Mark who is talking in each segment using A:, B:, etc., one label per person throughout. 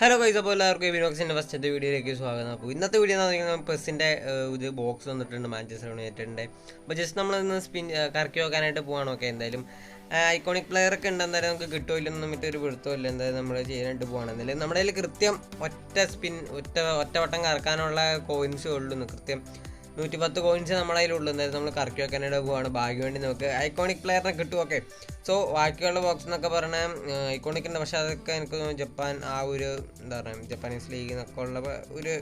A: Hello guys, അപ്പോൾ എല്ലാവർക്കും EbinoXന്റെ ഫസ്റ്റത്തെ വീഡിയോയിലേക്ക് സ്വാഗതം. അപ്പോൾ ഇന്നത്തെ വീഡിയോ എന്ന് പറഞ്ഞാൽ പെസ്സിൻ്റെ ഇത് ബോക്സ് വന്നിട്ടുണ്ട് മാഞ്ചസ്റ്റർ യുണൈറ്റഡിൻ്റെ. അപ്പോൾ ജസ്റ്റ് നമ്മളിന്ന് കറക്കി വെക്കാനായിട്ട് പോവാണ്. ഓക്കെ, എന്തായാലും ഐക്കോണിക് പ്ലെയർ ഒക്കെ ഉണ്ട്. എന്തായാലും നമുക്ക് കിട്ടുമില്ലെന്നും മറ്റൊരു പിടുത്തമില്ല. എന്തായാലും നമ്മൾ ചെയ്യാനായിട്ട് പോവാണ്. എന്തായാലും നമ്മുടെ കയ്യിൽ കൃത്യം ഒറ്റ വട്ടം കറക്കാനുള്ള കോയിൻസേ ഉള്ളൂ. കൃത്യം 110 കോയിൻസ് നമ്മുടെ കയ്യിലുള്ളൂ. എന്തായാലും നമ്മൾ കറക്കി വെക്കാനായിട്ട് പോവാണ്. ഭാഗ്യം വേണ്ടി നമുക്ക് ഐക്കോണിക് പ്ലെയറിനെ കിട്ടും. ഓക്കെ, സോ ബാക്കിയുള്ള ബോക്സ് എന്നൊക്കെ പറഞ്ഞാൽ ഐക്കോണിക്കിൻ്റെ, പക്ഷേ അതൊക്കെ എനിക്ക് ജപ്പാൻ ആ ഒരു എന്താ പറയുക ജപ്പാനീസ് ലീഗ് എന്നൊക്കെ ഉള്ള ഒരു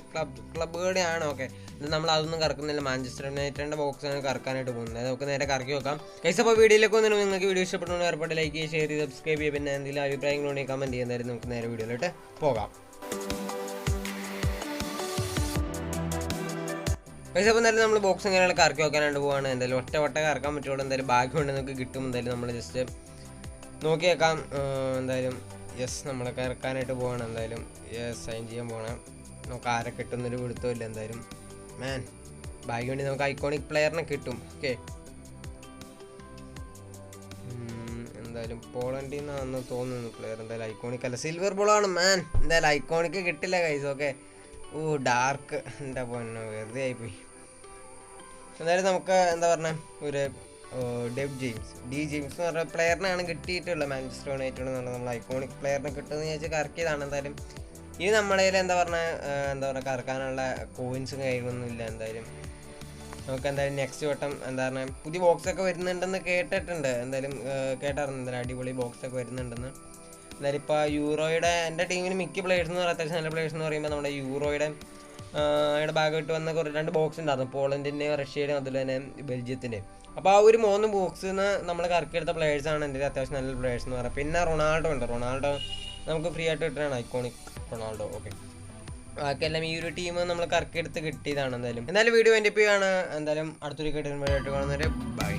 A: ക്ലബ്ബുകളുടെയാണ്. ഓക്കെ, ഇത് നമ്മൾ അതൊന്നും കറക്കുന്നില്ല. മാഞ്ചസ്റ്റർ യുണൈറ്റഡിൻ്റെ ബോക്സാണ് കറക്കാനായിട്ട് പോകുന്നത്. നമുക്ക് നേരെ കറക്കി വെക്കാം. ഗൈസ്, അപ്പോൾ വീഡിയോയിലേക്ക് വന്നിട്ട് നിങ്ങൾക്ക് വീഡിയോ ഇഷ്ടപ്പെടുന്ന ഏർപ്പെട്ട് ലൈക്ക് ചെയ്യുക, ഷെയർ ചെയ്ത് സബ്സ്ക്രൈബ് ചെയ്യുക. പിന്നെ എന്തെങ്കിലും അഭിപ്രായങ്ങളുണ്ടെങ്കിൽ കമൻറ്റ് ചെയ്യുന്നതായിരുന്നു. നമുക്ക് നേരെ വീഡിയോയിലോട്ട് പോകാം. പൈസ അപ്പോൾ എന്തായാലും നമ്മൾ ബോക്സ് എങ്ങനെയാണ് കറക്കി വെക്കാനായിട്ട് പോവാണ്. എന്തായാലും ഒറ്റ കറക്കാൻ പറ്റുള്ളൂ. എന്തായാലും ഭാഗ്യമുണ്ട് നമുക്ക് കിട്ടും. എന്തായാലും നമ്മൾ ജസ്റ്റ് നോക്കിയേക്കാം. എന്തായാലും യെസ്, നമ്മൾ കറക്കാനായിട്ട് പോവാണ്. എന്തായാലും യെസ്, സൈൻ ചെയ്യാൻ പോകണം. നമുക്ക് ആരെ കിട്ടുന്നൊരു പിടുത്തമില്ല. എന്തായാലും ഭാഗ്യം വേണ്ടി നമുക്ക് ഐക്കോണിക് പ്ലെയറിനെ കിട്ടും. ഓക്കെ, എന്തായാലും പോളണ്ടിൽ നിന്നാണെന്ന് തോന്നുന്നു പ്ലെയർ. എന്തായാലും ഐക്കോണിക് അല്ല, സിൽവർ ബോളാണ് എന്തായാലും ഐക്കോണിക്ക് കിട്ടില്ല ഗൈസ്. ഓക്കെ, ഡാർക്ക് എൻ്റെ പൊന്നോ, വെറുതെ ആയിപ്പോയി. എന്തായാലും നമുക്ക് എന്താ പറഞ്ഞ ഒരു ഡി ജെയിംസ് എന്ന് പറഞ്ഞ പ്ലെയറിനാണ് കിട്ടിയിട്ടുള്ളത്. മാഞ്ചസ്റ്റർ യുണൈറ്റഡ് എന്ന് പറഞ്ഞാൽ നമ്മൾ ഐക്കോണിക് പ്ലെയറിനെ കിട്ടുമെന്ന് വിചാരിച്ച് കറക്കിയതാണ്. എന്തായാലും ഇനി നമ്മുടെ കയ്യിൽ എന്താ പറയുക കറക്കാനുള്ള കോയിൻസും കാര്യങ്ങളൊന്നുമില്ല. എന്തായാലും നമുക്ക് എന്തായാലും നെക്സ്റ്റ് വട്ടം എന്താ പറയുക പുതിയ ബോക്സൊക്കെ വരുന്നുണ്ടെന്ന് കേട്ടിട്ടുണ്ട്. എന്തായാലും കേട്ടായിരുന്നു എന്തായാലും അടിപൊളി ബോക്സൊക്കെ വരുന്നുണ്ടെന്ന്. എന്തായാലും ഇപ്പോൾ യൂറോയുടെ എൻ്റെ ടീമിന് മിക്ക പ്ലേയേഴ്സ് എന്ന് പറയുന്നത് അത്യാവശ്യം നല്ല പ്ലേയേഴ്സ് എന്ന് പറയുമ്പോൾ നമ്മുടെ യൂറോയുടെ ഭാഗമായിട്ട് വന്ന രണ്ട് ബോക്സ് ഉണ്ടായിരുന്നു. പോളണ്ടിൻ്റെയും റഷ്യയുടെയും അതുപോലെ തന്നെ ബെൽജിയത്തിൻ്റെയും. അപ്പോൾ ആ ഒരു 3 ബോക്സിൽ നിന്ന് നമ്മൾ കറക്കിയെടുത്ത പ്ലേയേഴ്സാണ് എൻ്റെ അത്യാവശ്യം നല്ല പ്ലേയേഴ്സ് എന്ന് പറയുന്നത്. പിന്നെ റൊണാൾഡോ ഉണ്ട്. റൊണാൾഡോ നമുക്ക് ഫ്രീ ആയിട്ട് കിട്ടുന്നതാണ്, ഐക്കോണിക് റൊണാൾഡോ. ഓക്കെ, ബാക്കിയെല്ലാം ഈ ഒരു ടീം നമ്മൾ കറക്കിയെടുത്ത് കിട്ടിയതാണ്. എന്തായാലും വീഡിയോ എൻ്റെ ഇപ്പോൾ ആണ്. എന്തായാലും അടുത്തൊരു കിട്ടുന്നതായിട്ട് കാണുന്നവരെ ബൈ.